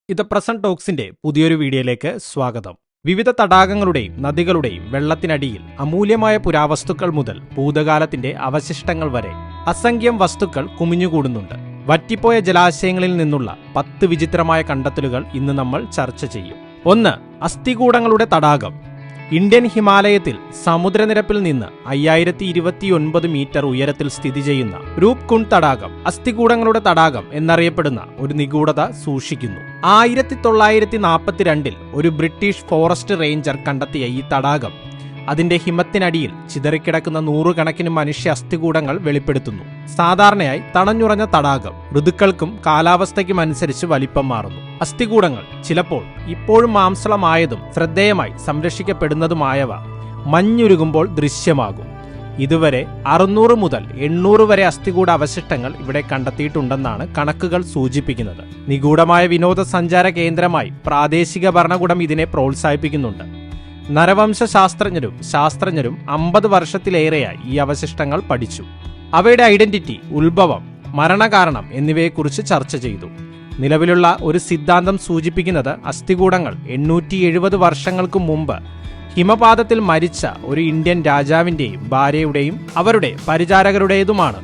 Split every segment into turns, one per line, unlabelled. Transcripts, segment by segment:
ഇത് പ്രസന്റ് ടോക്സിന്റെ പുതിയൊരു വീഡിയോയിലേക്ക് സ്വാഗതം. വിവിധ തടാകങ്ങളുടെയും നദികളുടെയും വെള്ളത്തിനടിയിൽ അമൂല്യമായ പുരാവസ്തുക്കൾ മുതൽ ഭൂതകാലത്തിന്റെ അവശിഷ്ടങ്ങൾ വരെ അസംഖ്യം വസ്തുക്കൾ കുമിഞ്ഞുകൂടുന്നുണ്ട്. വറ്റിപ്പോയ ജലാശയങ്ങളിൽ നിന്നുള്ള 10 വിചിത്രമായ കണ്ടെത്തലുകൾ ഇന്ന് നമ്മൾ ചർച്ച ചെയ്യും. 1. അസ്ഥികൂടങ്ങളുടെ തടാകം. ഇന്ത്യൻ ഹിമാലയത്തിൽ സമുദ്രനിരപ്പിൽ നിന്ന് 5029 മീറ്റർ ഉയരത്തിൽ സ്ഥിതി ചെയ്യുന്ന രൂപ്കുണ്ട് തടാകം അസ്ഥികൂടങ്ങളുടെ തടാകം എന്നറിയപ്പെടുന്ന ഒരു നിഗൂഢത സൂക്ഷിക്കുന്നു. 1942 ഒരു ബ്രിട്ടീഷ് ഫോറസ്റ്റ് റേഞ്ചർ കണ്ടെത്തിയ ഈ തടാകം അതിന്റെ ഹിമത്തിനടിയിൽ ചിതറിക്കിടക്കുന്ന നൂറുകണക്കിന് മനുഷ്യ അസ്ഥികൂടങ്ങൾ വെളിപ്പെടുത്തുന്നു. സാധാരണയായി തണഞ്ഞുറഞ്ഞ തടാകം ഋതുക്കൾക്കും കാലാവസ്ഥയ്ക്കും അനുസരിച്ച് വലിപ്പം മാറുന്നു. അസ്ഥികൂടങ്ങൾ ചിലപ്പോൾ ഇപ്പോഴും മാംസളമായതും ശ്രദ്ധേയമായി സംരക്ഷിക്കപ്പെടുന്നതുമായവ മഞ്ഞുരുകുമ്പോൾ ദൃശ്യമാകും. ഇതുവരെ 600 മുതൽ 800 വരെ അസ്ഥികൂട അവശിഷ്ടങ്ങൾ ഇവിടെ കണ്ടെത്തിയിട്ടുണ്ടെന്നാണ് കണക്കുകൾ സൂചിപ്പിക്കുന്നത്. നിഗൂഢമായ വിനോദസഞ്ചാര കേന്ദ്രമായി പ്രാദേശിക ഭരണകൂടം ഇതിനെ പ്രോത്സാഹിപ്പിക്കുന്നുണ്ട്. നരവംശ ശാസ്ത്രജ്ഞരും 50 വർഷത്തിലേറെയായി ഈ അവശിഷ്ടങ്ങൾ പഠിച്ചു. അവയുടെ ഐഡന്റിറ്റി, ഉത്ഭവം, മരണകാരണം എന്നിവയെക്കുറിച്ച് ചർച്ച ചെയ്തു. നിലവിലുള്ള ഒരു സിദ്ധാന്തം സൂചിപ്പിക്കുന്നത് അസ്ഥികൂടങ്ങൾ 870 വർഷങ്ങൾക്ക് മുമ്പ് ഹിമപാതത്തിൽ മരിച്ച ഒരു ഇന്ത്യൻ രാജാവിന്റെയും ഭാര്യയുടെയും അവരുടെ പരിചാരകരുടേതുമാണ്.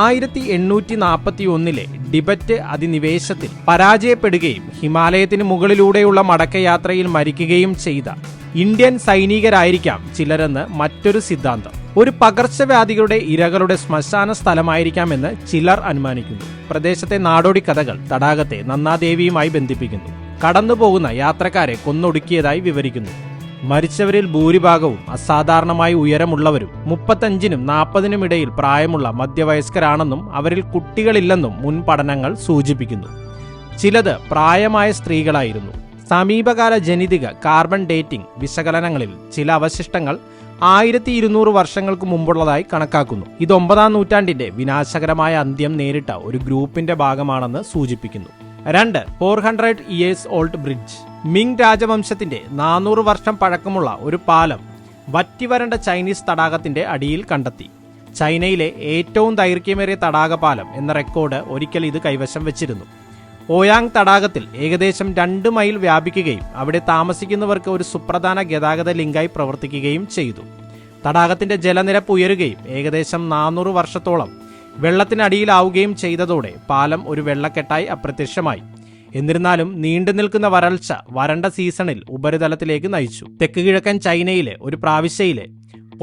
1841 ടിബറ്റ് അധിനിവേശത്തിൽ പരാജയപ്പെടുകയും ഹിമാലയത്തിന് മുകളിലൂടെയുള്ള മടക്കയാത്രയിൽ മരിക്കുകയും ചെയ്ത ഇന്ത്യൻ സൈനികരായിരിക്കാം ചിലരെന്ന് മറ്റൊരു സിദ്ധാന്തം. ഒരു പകർച്ചവ്യാധികളുടെ ഇരകളുടെ ശ്മശാന സ്ഥലമായിരിക്കാമെന്ന് ചിലർ അനുമാനിക്കുന്നു. പ്രദേശത്തെ നാടോടി കഥകൾ തടാകത്തെ നന്ദാദേവിയുമായി ബന്ധിപ്പിക്കുന്നു. കടന്നുപോകുന്ന യാത്രക്കാരെ കൊന്നൊടുക്കിയതായി വിവരിക്കുന്നു. മരിച്ചവരിൽ ഭൂരിഭാഗവും അസാധാരണമായി ഉയരമുള്ളവരും 35-നും 40-നും ഇടയിൽ പ്രായമുള്ള മധ്യവയസ്കരാണെന്നും അവരിൽ കുട്ടികളില്ലെന്നും മുൻ പഠനങ്ങൾ സൂചിപ്പിക്കുന്നു. ചിലത് പ്രായമായ സ്ത്രീകളായിരുന്നു. സമീപകാല ജനിതക കാർബൺ ഡേറ്റിംഗ് വിശകലനങ്ങളിൽ ചില അവശിഷ്ടങ്ങൾ 1200 വർഷങ്ങൾക്ക് മുമ്പുള്ളതായി കണക്കാക്കുന്നു. ഇത് 9-ാം നൂറ്റാണ്ടിന്റെ വിനാശകരമായ അന്ത്യം നേരിട്ട ഒരു ഗ്രൂപ്പിന്റെ ഭാഗമാണെന്ന് സൂചിപ്പിക്കുന്നു. 2. 400 ഇയേഴ്സ് ഓൾഡ് ബ്രിഡ്ജ്. മിങ് രാജവംശത്തിന്റെ 400 വർഷം പഴക്കമുള്ള ഒരു പാലം വറ്റിവരണ്ട ചൈനീസ് തടാകത്തിന്റെ അടിയിൽ കണ്ടെത്തി. ചൈനയിലെ ഏറ്റവും ദൈർഘ്യമേറിയ തടാകപാലം എന്ന റെക്കോർഡ് ഒരിക്കൽ ഇത് കൈവശം വെച്ചിരുന്നു. ഓയാങ് തടാകത്തിൽ ഏകദേശം 2 മൈൽ വ്യാപിക്കുകയും അവിടെ താമസിക്കുന്നവർക്ക് ഒരു സുപ്രധാന ഗതാഗത ലിങ്കായി പ്രവർത്തിക്കുകയും ചെയ്തു. തടാകത്തിന്റെ ജലനിരപ്പ് ഉയരുകയും ഏകദേശം 400 വർഷത്തോളം വെള്ളത്തിനടിയിലാവുകയും ചെയ്തതോടെ പാലം ഒരു വെള്ളക്കെട്ടായി അപ്രത്യക്ഷമായി. എന്നിരുന്നാലും നീണ്ടു നിൽക്കുന്ന വരൾച്ച വരണ്ട സീസണിൽ ഉപരിതലത്തിലേക്ക് നയിച്ചു. തെക്ക് കിഴക്കൻ ചൈനയിലെ ഒരു പ്രാവിശ്യയിലെ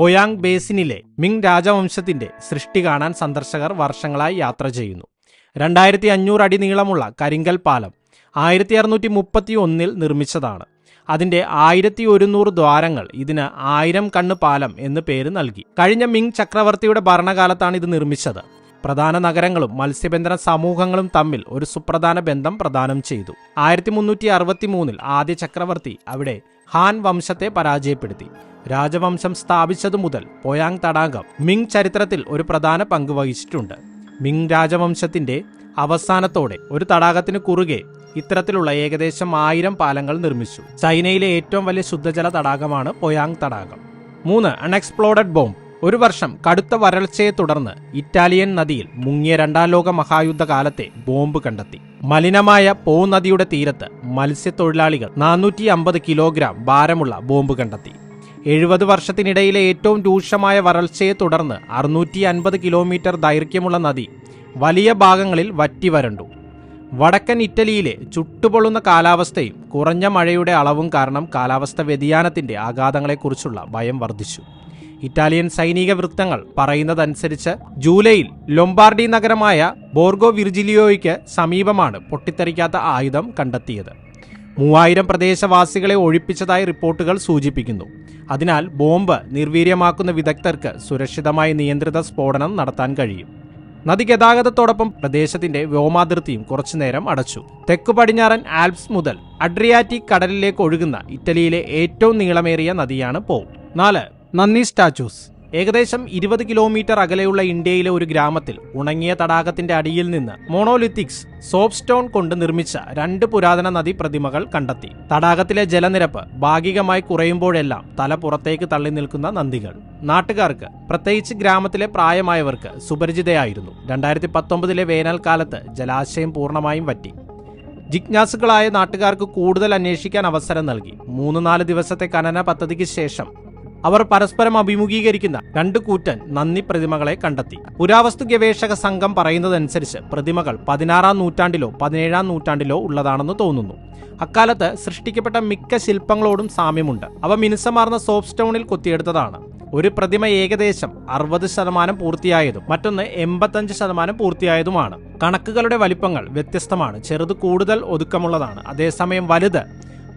ഓയാങ് ബേസിനിലെ മിങ് രാജവംശത്തിന്റെ സൃഷ്ടി കാണാൻ സന്ദർശകർ വർഷങ്ങളായി യാത്ര ചെയ്യുന്നു. 2500 അടി നീളമുള്ള കരിങ്കൽ പാലം 1631 നിർമ്മിച്ചതാണ്. അതിന്റെ 1100 ദ്വാരങ്ങൾ ഇതിന് 1000 കണ്ണ് പാലം എന്ന് പേര് നൽകി. കഴിഞ്ഞ മിങ് ചക്രവർത്തിയുടെ ഭരണകാലത്താണ് ഇത് നിർമ്മിച്ചത്. പ്രധാന നഗരങ്ങളും മത്സ്യബന്ധന സമൂഹങ്ങളും തമ്മിൽ ഒരു സുപ്രധാന ബന്ധം പ്രദാനം ചെയ്തു. 1363 ആദ്യ ചക്രവർത്തി അവിടെ ഹാൻ വംശത്തെ പരാജയപ്പെടുത്തി. രാജവംശം സ്ഥാപിച്ചതു മുതൽ പോയാങ് തടാകം മിങ് ചരിത്രത്തിൽ ഒരു പ്രധാന പങ്ക് വഹിച്ചിട്ടുണ്ട്. മിങ് രാജവംശത്തിന്റെ അവസാനത്തോടെ ഒരു തടാകത്തിന് കുറുകെ ഇത്തരത്തിലുള്ള ഏകദേശം 1000 പാലങ്ങൾ നിർമ്മിച്ചു. ചൈനയിലെ ഏറ്റവും വലിയ ശുദ്ധജല തടാകമാണ് പോയാങ് തടാകം. 3. Unexplored bomb. ഒരു വർഷം കടുത്ത വരൾച്ചയെ തുടർന്ന് ഇറ്റാലിയൻ നദിയിൽ മുങ്ങിയ 2ാം ലോക മഹായുദ്ധ കാലത്തെ ബോംബ് കണ്ടെത്തി. മലിനമായ പോ നദിയുടെ തീരത്ത് മത്സ്യത്തൊഴിലാളികൾ 450 കിലോഗ്രാം ഭാരമുള്ള ബോംബ് കണ്ടെത്തി. 70 വർഷത്തിനിടയിലെ ഏറ്റവും രൂക്ഷമായ വരൾച്ചയെ തുടർന്ന് 650 കിലോമീറ്റർ ദൈർഘ്യമുള്ള നദി വലിയ ഭാഗങ്ങളിൽ വറ്റിവരണ്ടു. വടക്കൻ ഇറ്റലിയിലെ ചുട്ടുപൊള്ളുന്ന കാലാവസ്ഥയും കുറഞ്ഞ മഴയുടെ അളവും കാരണം കാലാവസ്ഥ വ്യതിയാനത്തിന്റെ ആഘാതങ്ങളെക്കുറിച്ചുള്ള ഭയം വർദ്ധിച്ചു. ഇറ്റാലിയൻ സൈനിക വൃത്തങ്ങൾ പറയുന്നതനുസരിച്ച് ജൂലൈയിൽ ലൊംബാർഡി നഗരമായ ബോർഗോ വിർജിലിയോയ്ക്ക് സമീപമാണ് പൊട്ടിത്തെറിക്കാത്ത ആയുധം കണ്ടെത്തിയത്. 3000 പ്രദേശവാസികളെ ഒഴിപ്പിച്ചതായി റിപ്പോർട്ടുകൾ സൂചിപ്പിക്കുന്നു. അതിനാൽ ബോംബ് നിർവീര്യമാക്കുന്ന വിദഗ്ധർക്ക് സുരക്ഷിതമായി നിയന്ത്രിത സ്ഫോടനം നടത്താൻ കഴിയും. നദി ഗതാഗതത്തോടൊപ്പം പ്രദേശത്തിന്റെ വ്യോമാതിർത്തിയും കുറച്ചുനേരം അടച്ചു. തെക്കു പടിഞ്ഞാറൻ ആൽപ്സ് മുതൽ അഡ്രിയാറ്റിക് കടലിലേക്ക് ഒഴുകുന്ന ഇറ്റലിയിലെ ഏറ്റവും നീളമേറിയ നദിയാണ് പോ. 4. നന്ദി സ്റ്റാച്യൂസ്. ഏകദേശം 20 കിലോമീറ്റർ അകലെയുള്ള ഇന്ത്യയിലെ ഒരു ഗ്രാമത്തിൽ ഉണങ്ങിയ തടാകത്തിന്റെ അടിയിൽ നിന്ന് മോണോലിത്തിക്സ് സോപ്പ് സ്റ്റോൺ കൊണ്ട് നിർമ്മിച്ച 2 പുരാതന നദി പ്രതിമകൾ കണ്ടെത്തി. തടാകത്തിലെ ജലനിരപ്പ് ഭാഗികമായി കുറയുമ്പോഴെല്ലാം തല പുറത്തേക്ക് തള്ളി നിൽക്കുന്ന നന്ദികൾ നാട്ടുകാർക്ക്, പ്രത്യേകിച്ച് ഗ്രാമത്തിലെ പ്രായമായവർക്ക് സുപരിചിതയായിരുന്നു. 2019 വേനൽക്കാലത്ത് ജലാശയം പൂർണ്ണമായും വറ്റി. ജിജ്ഞാസുക്കളായ നാട്ടുകാർക്ക് കൂടുതൽ അന്വേഷിക്കാൻ അവസരം നൽകി. 3-4 ദിവസത്തെ ഖനന പദ്ധതിക്ക് ശേഷം അവർ പരസ്പരം അഭിമുഖീകരിക്കുന്ന 2 കൂറ്റൻ നന്ദി പ്രതിമകളെ കണ്ടെത്തി. പുരാവസ്തു ഗവേഷക സംഘം പറയുന്നതനുസരിച്ച് പ്രതിമകൾ 16-ാം നൂറ്റാണ്ടിലോ 17-ാം നൂറ്റാണ്ടിലോ ഉള്ളതാണെന്ന് തോന്നുന്നു. അക്കാലത്ത് സൃഷ്ടിക്കപ്പെട്ട മിക്ക ശില്പങ്ങളോടും സാമ്യമുണ്ട്. അവ മിനുസമാർന്ന സോപ്പ് സ്റ്റോണിൽ കൊത്തിയെടുത്തതാണ്. ഒരു പ്രതിമ ഏകദേശം 60% പൂർത്തിയായതും മറ്റൊന്ന് 85% പൂർത്തിയായതുമാണ്. കണക്കുകളുടെ വലിപ്പങ്ങൾ വ്യത്യസ്തമാണ്. ചെറുത് കൂടുതൽ ഒതുക്കമുള്ളതാണ്, അതേസമയം വലുത്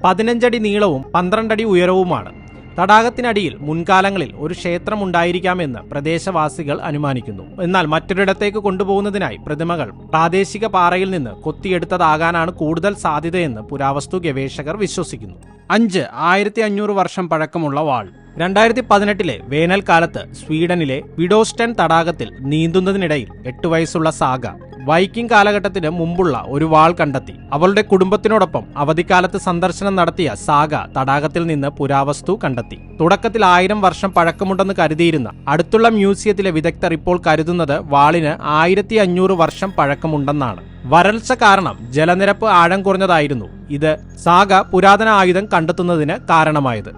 15 അടി നീളവും 12 അടി ഉയരവുമാണ്. തടാകത്തിനടിയിൽ മുൻകാലങ്ങളിൽ ഒരു ക്ഷേത്രം ഉണ്ടായിരിക്കാമെന്ന് പ്രദേശവാസികൾ അനുമാനിക്കുന്നു. എന്നാൽ മറ്റൊരിടത്തേക്ക് കൊണ്ടുപോകുന്നതിനായി പ്രതിമകൾ പ്രാദേശിക പാറയിൽ നിന്ന് കൊത്തിയെടുത്തതാകാനാണ് കൂടുതൽ സാധ്യതയെന്ന് പുരാവസ്തു ഗവേഷകർ വിശ്വസിക്കുന്നു. 1500 വർഷം പഴക്കമുള്ള വാൾ. 2018 വേനൽക്കാലത്ത് സ്വീഡനിലെ വിഡോസ്റ്റൺ തടാകത്തിൽ നീന്തുന്നതിനിടയിൽ 8 വയസ്സുള്ള സാഗ വൈക്കിംഗ് കാലഘട്ടത്തിന് മുമ്പുള്ള ഒരു വാൾ കണ്ടെത്തി. അവളുടെ കുടുംബത്തിനോടൊപ്പം അവധിക്കാലത്ത് സന്ദർശനം നടത്തിയ സാഗ തടാകത്തിൽ നിന്ന് പുരാവസ്തു കണ്ടെത്തി. തുടക്കത്തിൽ 1000 വർഷം പഴക്കമുണ്ടെന്ന് കരുതിയിരുന്ന അടുത്തുള്ള മ്യൂസിയത്തിലെ വിദഗ്ധർ ഇപ്പോൾ കരുതുന്നത് വാളിന് 1500 വർഷം പഴക്കമുണ്ടെന്നാണ്. വരൾച്ച കാരണം ജലനിരപ്പ് ആഴം കുറഞ്ഞതായിരുന്നു ഇത് സാഗ പുരാതന ആയുധം കണ്ടെത്തുന്നതിന് കാരണമായത്.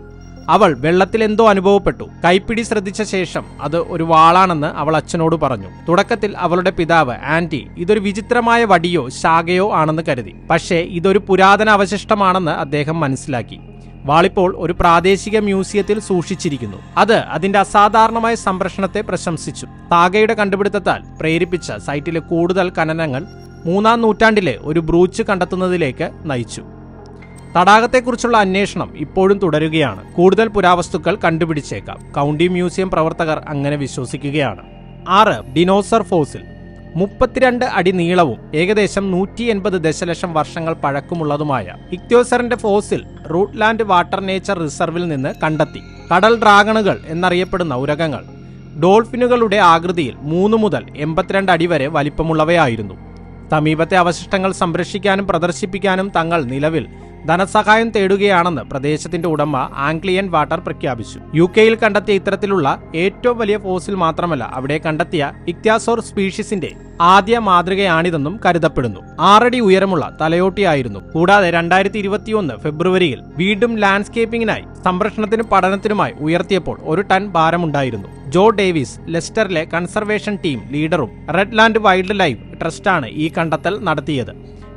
അവൾ വെള്ളത്തിൽ എന്തോ അനുഭവപ്പെട്ടു. കൈപ്പിടി ശ്രദ്ധിച്ച ശേഷം അത് ഒരു വാളാണെന്ന് അവൾ അച്ഛനോട് പറഞ്ഞു. തുടക്കത്തിൽ അവളുടെ പിതാവ് ആന്റി ഇതൊരു വിചിത്രമായ വടിയോ ശാഖയോ ആണെന്ന് കരുതി. പക്ഷേ ഇതൊരു പുരാതന അവശിഷ്ടമാണെന്ന് അദ്ദേഹം മനസ്സിലാക്കി. വാളിപ്പോൾ ഒരു പ്രാദേശിക മ്യൂസിയത്തിൽ സൂക്ഷിച്ചിരിക്കുന്നു. അത് അതിന്റെ അസാധാരണമായ സംരക്ഷണത്തെ പ്രശംസിച്ചു. സാഗയുടെ കണ്ടുപിടുത്തത്താൽ പ്രേരിപ്പിച്ച സൈറ്റിലെ കൂടുതൽ ഖനനങ്ങൾ 3-ാം നൂറ്റാണ്ടിലെ ഒരു ബ്രൂച്ച് കണ്ടെത്തുന്നതിലേക്ക് നയിച്ചു. തടാകത്തെക്കുറിച്ചുള്ള അന്വേഷണം ഇപ്പോഴും തുടരുകയാണ്. കൂടുതൽ പുരാവസ്തുക്കൾ കണ്ടുപിടിച്ചേക്കാം. കൗണ്ടി മ്യൂസിയം പ്രവർത്തകർ അങ്ങനെ വിശ്വസിക്കുകയാണ്. 6 ഡിനോസർ ഫോസിൽ. 32 അടി നീളവും ഏകദേശം 180 ദശലക്ഷം വർഷങ്ങൾ പഴക്കമുള്ളതുമായ ഇക്ത്യോസറിന്റെ ഫോസിൽ റൂട്ട്ലാൻഡ് വാട്ടർ നേച്ചർ റിസർവിൽ നിന്ന് കണ്ടെത്തി. കടൽ ഡ്രാഗണുകൾ എന്നറിയപ്പെടുന്ന ഉരഗങ്ങൾ ഡോൾഫിനുകളുടെ ആകൃതിയിൽ 3 മുതൽ 82 അടി വരെ വലിപ്പമുള്ളവയായിരുന്നു. സമീപത്തെ അവശിഷ്ടങ്ങൾ സംരക്ഷിക്കാനും പ്രദർശിപ്പിക്കാനും തങ്ങൾ നിലവിൽ ധനസഹായം തേടുകയാണെന്ന് പ്രദേശത്തിന്റെ ഉടമ ആംഗ്ലിയൻ വാട്ടർ പ്രഖ്യാപിച്ചു. UK-യിൽ കണ്ടെത്തിയ ഇത്തരത്തിലുള്ള ഏറ്റവും വലിയ ഫോസിൽ മാത്രമല്ല, അവിടെ കണ്ടെത്തിയ ഇക്ത്യാസോർ സ്പീഷീസിന്റെ ആദ്യ മാതൃകയാണിതെന്നും കരുതപ്പെടുന്നു. 6 അടി ഉയരമുള്ള തലയോട്ടിയായിരുന്നു. കൂടാതെ 2021 ഫെബ്രുവരിയിൽ വീണ്ടും ലാൻഡ്സ്കേപ്പിംഗിനായി സംരക്ഷണത്തിനും പഠനത്തിനുമായി ഉയർത്തിയപ്പോൾ 1 ടൺ ഭാരമുണ്ടായിരുന്നു. ജോ ഡേവിസ് ലെസ്റ്ററിലെ കൺസർവേഷൻ ടീം ലീഡറും റെഡ്ലാൻഡ് വൈൽഡ് ലൈഫ് ട്രസ്റ്റാണ് ഈ കണ്ടെത്തൽ നടത്തിയത്.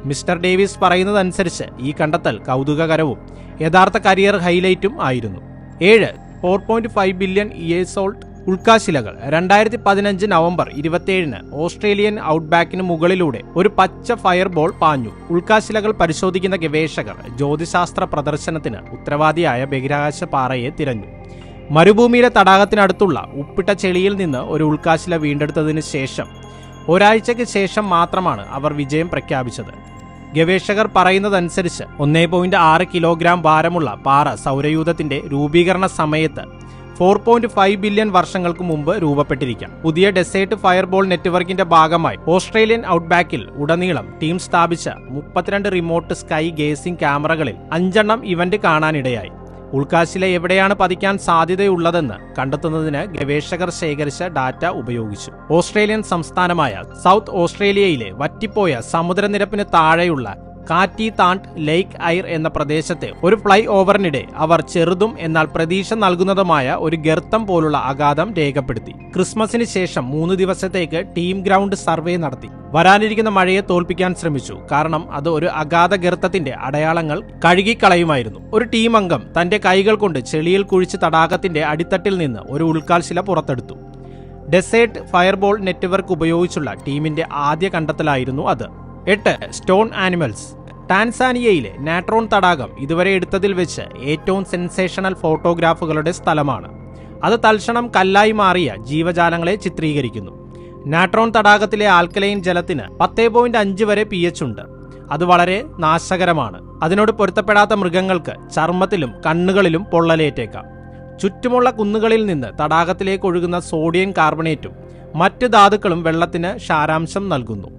മിസ്റ്റർ ഡേവിസ് പറയുന്നതനുസരിച്ച് ഈ കണ്ടെത്തൽ കൗതുകകരവും യഥാർത്ഥ കരിയർ ഹൈലൈറ്റും ആയിരുന്നു. 7 4.5 ബില്യൺ ഇയേഴ്സ് ഓൾഡ് ഉൽക്കാശിലകൾ. 2015 നവംബർ 27 ഓസ്ട്രേലിയൻ ഔട്ട്ബാക്കിന് മുകളിലൂടെ ഒരു പച്ച ഫയർബോൾ പാഞ്ഞു. ഉൽക്കാശിലകൾ പരിശോധിക്കുന്ന ഗവേഷകർ ജ്യോതിശാസ്ത്ര പ്രദർശനത്തിന് ഉത്തരവാദിയായ ബഹിരാകാശ പാറയെ തിരഞ്ഞു. മരുഭൂമിയിലെ തടാകത്തിനടുത്തുള്ള ഉപ്പിട്ട ചെളിയിൽ നിന്ന് ഒരു ഉൽക്കാശില വീണ്ടെടുത്തതിന് ശേഷം ഒരാഴ്ചയ്ക്ക് ശേഷം മാത്രമാണ് അവർ വിജയം പ്രഖ്യാപിച്ചത്. ഗവേഷകർ പറയുന്നതനുസരിച്ച് 1.6 കിലോഗ്രാം ഭാരമുള്ള പാറ സൗരയൂഥത്തിന്റെ രൂപീകരണ സമയത്ത് 4.5 ബില്യൺ വർഷങ്ങൾക്ക് മുമ്പ് രൂപപ്പെട്ടിരിക്കാം. പുതിയ ഡെസേർട്ട് ഫയർബോൾ നെറ്റ്വർക്കിന്റെ ഭാഗമായി ഓസ്ട്രേലിയൻ ഔട്ട്ബാക്കിൽ ഉടനീളം ടീം സ്ഥാപിച്ച 32 റിമോട്ട് സ്കൈ ഗേസിംഗ് ക്യാമറകളിൽ 5 എണ്ണം ഇവന്റ് കാണാനിടയായി. ഉൽക്കാശില എവിടെയാണ് പതിക്കാൻ സാധ്യതയുള്ളതെന്ന് കണ്ടെത്തുന്നതിന് ഗവേഷകർ ശേഖരിച്ച ഡാറ്റ ഉപയോഗിച്ചു. ഓസ്ട്രേലിയൻ സംസ്ഥാനമായ സൗത്ത് ഓസ്ട്രേലിയയിലെ വറ്റിപ്പോയ സമുദ്രനിരപ്പിന് താഴെയുള്ള കാറ്റി താണ്ട് ലേക്ക് ഐർ എന്ന പ്രദേശത്തെ ഒരു ഫ്ലൈ ഓവറിനിടെ അവർ ചെറുതും എന്നാൽ പ്രതീക്ഷ നൽകുന്നതുമായ ഒരു ഗർത്തം പോലുള്ള അഗാധം രേഖപ്പെടുത്തി. ക്രിസ്മസിന് ശേഷം 3 ദിവസത്തേക്ക് ടീം ഗ്രൗണ്ട് സർവേ നടത്തി. വരാനിരിക്കുന്ന മഴയെ തോൽപ്പിക്കാൻ ശ്രമിച്ചു, കാരണം അത് ഒരു അഗാധ ഗർത്തത്തിന്റെ അടയാളങ്ങൾ കഴുകിക്കളയുമായിരുന്നു. ഒരു ടീം അംഗം തന്റെ കൈകൾ കൊണ്ട് ചെളിയിൽ കുഴിച്ച് തടാകത്തിന്റെ അടിത്തട്ടിൽ നിന്ന് ഒരു ഉൽക്കാൽശില പുറത്തെടുത്തു. ഡെസേർട്ട് ഫയർബോൾ നെറ്റ്വർക്ക് ഉപയോഗിച്ചുള്ള ടീമിന്റെ ആദ്യ കണ്ടെത്തലായിരുന്നു അത്. 8 സ്റ്റോൺ ആനിമൽസ്. ടാൻസാനിയയിലെ നാട്രോൺ തടാകം ഇതുവരെ എടുത്തതിൽ വെച്ച് ഏറ്റവും സെൻസേഷണൽ ഫോട്ടോഗ്രാഫുകളുടെ സ്ഥലമാണ്. അത് തൽക്ഷണം കല്ലായി മാറിയ ജീവജാലങ്ങളെ ചിത്രീകരിക്കുന്നു. നാട്രോൺ തടാകത്തിലെ ആൽക്കലൈൻ ജലത്തിന് 10.5 വരെ pH ഉണ്ട്. അത് വളരെ നാശകരമാണ്. അതിനോട് പൊരുത്തപ്പെടാത്ത മൃഗങ്ങൾക്ക് ചർമ്മത്തിലും കണ്ണുകളിലും പൊള്ളലേറ്റേക്കാം. ചുറ്റുമുള്ള കുന്നുകളിൽ നിന്ന് തടാകത്തിലേക്ക് ഒഴുകുന്ന സോഡിയം കാർബണേറ്റും മറ്റ് ധാതുക്കളും വെള്ളത്തിന് ക്ഷാരാംശം നൽകുന്നു.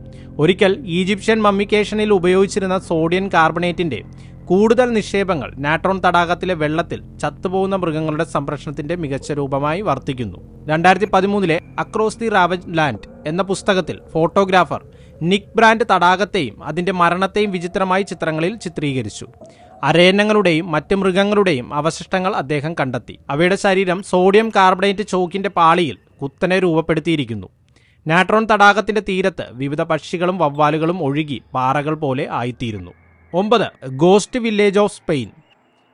ഒരിക്കൽ ഈജിപ്ഷ്യൻ മമ്മിക്കേഷനിൽ ഉപയോഗിച്ചിരുന്ന സോഡിയം കാർബണേറ്റിന്റെ കൂടുതൽ നിക്ഷേപങ്ങൾ നാട്രോൺ തടാകത്തിലെ വെള്ളത്തിൽ ചത്തുപോകുന്ന മൃഗങ്ങളുടെ സംരക്ഷണത്തിന്റെ മികച്ച രൂപമായി വർത്തിക്കുന്നു. 2013 അക്രോസ് ദി റാവജ്ഡ് ലാൻഡ് എന്ന പുസ്തകത്തിൽ ഫോട്ടോഗ്രാഫർ നിക് ബ്രാൻഡ് തടാകത്തെയും അതിന്റെ മരണത്തെയും വിചിത്രമായി ചിത്രങ്ങളിൽ ചിത്രീകരിച്ചു. അരയന്നങ്ങളുടെയും മറ്റ് മൃഗങ്ങളുടെയും അവശിഷ്ടങ്ങൾ അദ്ദേഹം കണ്ടെത്തി. അവയുടെ ശരീരം സോഡിയം കാർബണേറ്റ് ചോക്കിന്റെ പാളിയിൽ കുത്തനെ രൂപപ്പെടുത്തിയിരിക്കുന്നു. നാട്രോൺ തടാകത്തിന്റെ തീരത്ത് വിവിധ പക്ഷികളും വവ്വാലുകളും ഒഴുകി പാറകൾ പോലെ ആയിത്തീരുന്നു. 9. Ghost village of Spain.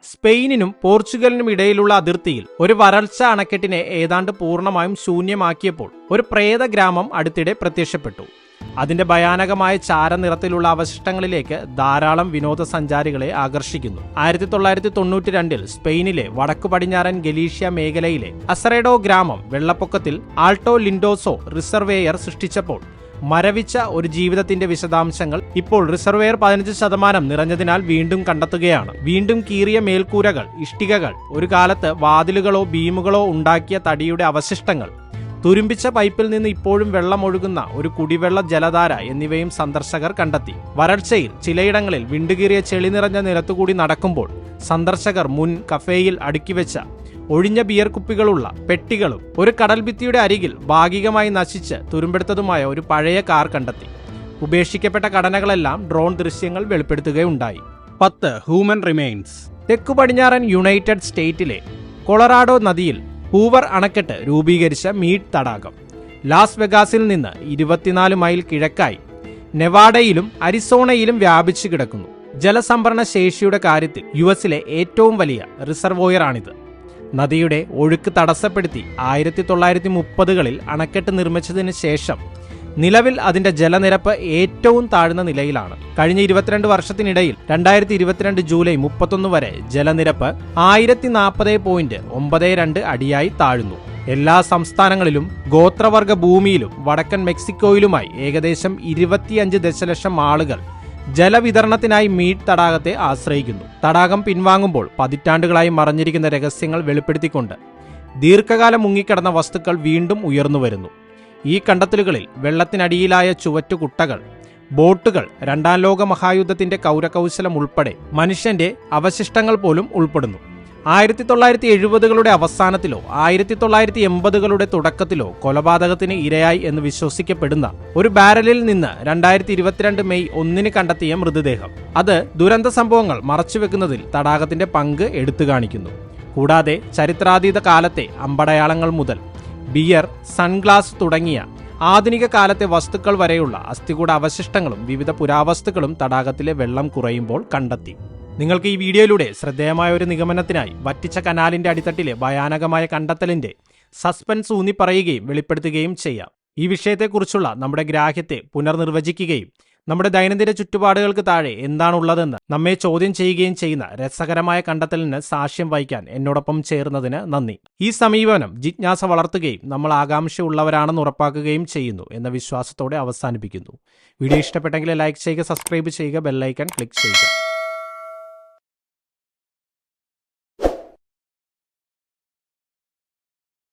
സ്പെയിനിനും പോർച്ചുഗലിനും ഇടയിലുള്ള അതിർത്തിയിൽ ഒരു വരൾച്ച അണക്കെട്ടിനെ ഏതാണ്ട് പൂർണ്ണമായും ശൂന്യമാക്കിയപ്പോൾ ഒരു പ്രേത ഗ്രാമം അടുത്തിടെ പ്രത്യക്ഷപ്പെട്ടു. അതിന്റെ ഭയാനകമായ ചാരനിറത്തിലുള്ള അവശിഷ്ടങ്ങളിലേക്ക് ധാരാളം വിനോദസഞ്ചാരികളെ ആകർഷിക്കുന്നു. 1992 സ്പെയിനിലെ വടക്കു പടിഞ്ഞാറൻ ഗലീഷ്യ മേഖലയിലെ അസറേഡോ ഗ്രാമം വെള്ളപ്പൊക്കത്തിൽ ആൾട്ടോ ലിൻഡോസോ റിസർവേയർ സൃഷ്ടിച്ചപ്പോൾ മരവിച്ച ഒരു ജീവിതത്തിന്റെ വിശദാംശങ്ങൾ ഇപ്പോൾ റിസർവേയർ 15% നിറഞ്ഞതിനാൽ വീണ്ടും കണ്ടെത്തുകയാണ്. വീണ്ടും കീറിയ മേൽക്കൂരകൾ, ഇഷ്ടികകൾ, ഒരു കാലത്ത് വാതിലുകളോ ബീമുകളോ ഉണ്ടാക്കിയ തടിയുടെ അവശിഷ്ടങ്ങൾ, തുരുമ്പിച്ച പൈപ്പിൽ നിന്ന് ഇപ്പോഴും വെള്ളമൊഴുകുന്ന ഒരു കുടിവെള്ള ജലധാര എന്നിവയും സന്ദർശകർ കണ്ടെത്തി. വരൾച്ചയിൽ ചിലയിടങ്ങളിൽ വിണ്ടുകീറിയ ചെളി നിറഞ്ഞ നിലത്തുകൂടി നടക്കുമ്പോൾ സന്ദർശകർ മുൻ കഫേയിൽ അടുക്കിവെച്ച ഒഴിഞ്ഞ ബിയർ കുപ്പികളുള്ള പെട്ടികളും ഒരു കടൽഭിത്തിയുടെ അരികിൽ ഭാഗികമായി നശിച്ച് തുരുമ്പെടുത്തതുമായ ഒരു പഴയ കാർ കണ്ടെത്തി. ഉപേക്ഷിക്കപ്പെട്ട ഘടനകളെല്ലാം ഡ്രോൺ ദൃശ്യങ്ങൾ വെളിപ്പെടുത്തുകയുണ്ടായി. 10. Human remains. തെക്കു പടിഞ്ഞാറൻ യുണൈറ്റഡ് സ്റ്റേറ്റിലെ കൊളറാഡോ നദിയിൽ ഹൂവർ അണക്കെട്ട് രൂപീകരിച്ച മീഡ് തടാകം ലാസ് വെഗാസിൽ നിന്ന് 24 മൈൽ കിഴക്കായി നെവാഡയിലും അരിസോണയിലും വ്യാപിച്ചു കിടക്കുന്നു. ജലസംഭരണ ശേഷിയുടെ കാര്യത്തിൽ യുഎസിലെ ഏറ്റവും വലിയ റിസർവോയറാണിത്. നദിയുടെ ഒഴുക്ക് തടസ്സപ്പെടുത്തി 1930കളിൽ അണക്കെട്ട് നിർമ്മിച്ചതിന് ശേഷം നിലവിൽ അതിന്റെ ജലനിരപ്പ് ഏറ്റവും താഴ്ന്ന നിലയിലാണ്. കഴിഞ്ഞ 22 വർഷത്തിനിടയിൽ 2022 ജൂലൈ 31 വരെ ജലനിരപ്പ് 1040.92 അടിയായി താഴ്ന്നു. എല്ലാ സംസ്ഥാനങ്ങളിലും ഗോത്രവർഗ ഭൂമിയിലും വടക്കൻ മെക്സിക്കോയിലുമായി ഏകദേശം 25 ദശലക്ഷം ആളുകൾ ജലവിതരണത്തിനായി മീഡ് തടാകത്തെ ആശ്രയിക്കുന്നു. തടാകം പിൻവാങ്ങുമ്പോൾ പതിറ്റാണ്ടുകളായി മറഞ്ഞിരിക്കുന്ന രഹസ്യങ്ങൾ വെളിപ്പെടുത്തിക്കൊണ്ട് ദീർഘകാലം മുങ്ങിക്കിടന്ന വസ്തുക്കൾ വീണ്ടും ഉയർന്നുവരുന്നു. ഈ കണ്ടെത്തലുകളിൽ വെള്ളത്തിനടിയിലായ ചുവറ്റുകുട്ടകൾ, ബോട്ടുകൾ, രണ്ടാം ലോക മഹായുദ്ധത്തിന്റെ കൗരകൗശലം ഉൾപ്പെടെ മനുഷ്യന്റെ അവശിഷ്ടങ്ങൾ പോലും ഉൾപ്പെടുന്നു. 1970കളുടെ അവസാനത്തിലോ 1980കളുടെ തുടക്കത്തിലോ കൊലപാതകത്തിന് ഇരയായി എന്ന് വിശ്വസിക്കപ്പെടുന്ന ഒരു ബാരലിൽ നിന്ന് 2022 മെയ് 1 കണ്ടെത്തിയ മൃതദേഹം അത് ദുരന്ത സംഭവങ്ങൾ മറച്ചുവെക്കുന്നതിൽ തടാകത്തിന്റെ പങ്ക് എടുത്തു കാണിക്കുന്നു. കൂടാതെ ചരിത്രാതീത കാലത്തെ അമ്പടയാളങ്ങൾ മുതൽ ബിയർ, സൺഗ്ലാസ് തുടങ്ങിയ ആധുനിക കാലത്തെ വസ്തുക്കൾ വരെയുള്ള അസ്ഥികൂട അവശിഷ്ടങ്ങളും വിവിധ പുരാവസ്തുക്കളും തടാകത്തിലെ വെള്ളം കുറയുമ്പോൾ കണ്ടെത്തി. നിങ്ങൾക്ക് ഈ വീഡിയോയിലൂടെ ശ്രദ്ധേയമായ ഒരു നിഗമനത്തിനായി വറ്റിച്ച കനാലിന്റെ അടിത്തട്ടിലെ ഭയാനകമായ കണ്ടെത്തലിന്റെ സസ്പെൻസ് ഊന്നി പറയുകയും വെളിപ്പെടുത്തുകയും ചെയ്യാം. ഈ വിഷയത്തെക്കുറിച്ചുള്ള നമ്മുടെ ഗ്രാഹ്യത്തെ പുനർനിർവചിക്കുകയും നമ്മുടെ ദൈനംദിന ചുറ്റുപാടുകൾക്ക് താഴെ എന്താണുള്ളതെന്ന് നമ്മെ ചോദ്യം ചെയ്യുകയും ചെയ്യുന്ന രസകരമായ കണ്ടെത്തലിന് സാക്ഷ്യം വഹിക്കാൻ എന്നോടൊപ്പം ചേർന്നതിന് നന്ദി. ഈ സമീപനം ജിജ്ഞാസ വളർത്തുകയും നമ്മൾ ആകാംക്ഷയുള്ളവരാണെന്ന് ഉറപ്പാക്കുകയും ചെയ്യുന്നു എന്ന വിശ്വാസത്തോടെ അവസാനിപ്പിക്കുന്നു. വീഡിയോ ഇഷ്ടപ്പെട്ടെങ്കിൽ ലൈക്ക് ചെയ്യുക, സബ്സ്ക്രൈബ് ചെയ്യുക, ബെല്ലൈക്കൺ ക്ലിക്ക് ചെയ്യുക.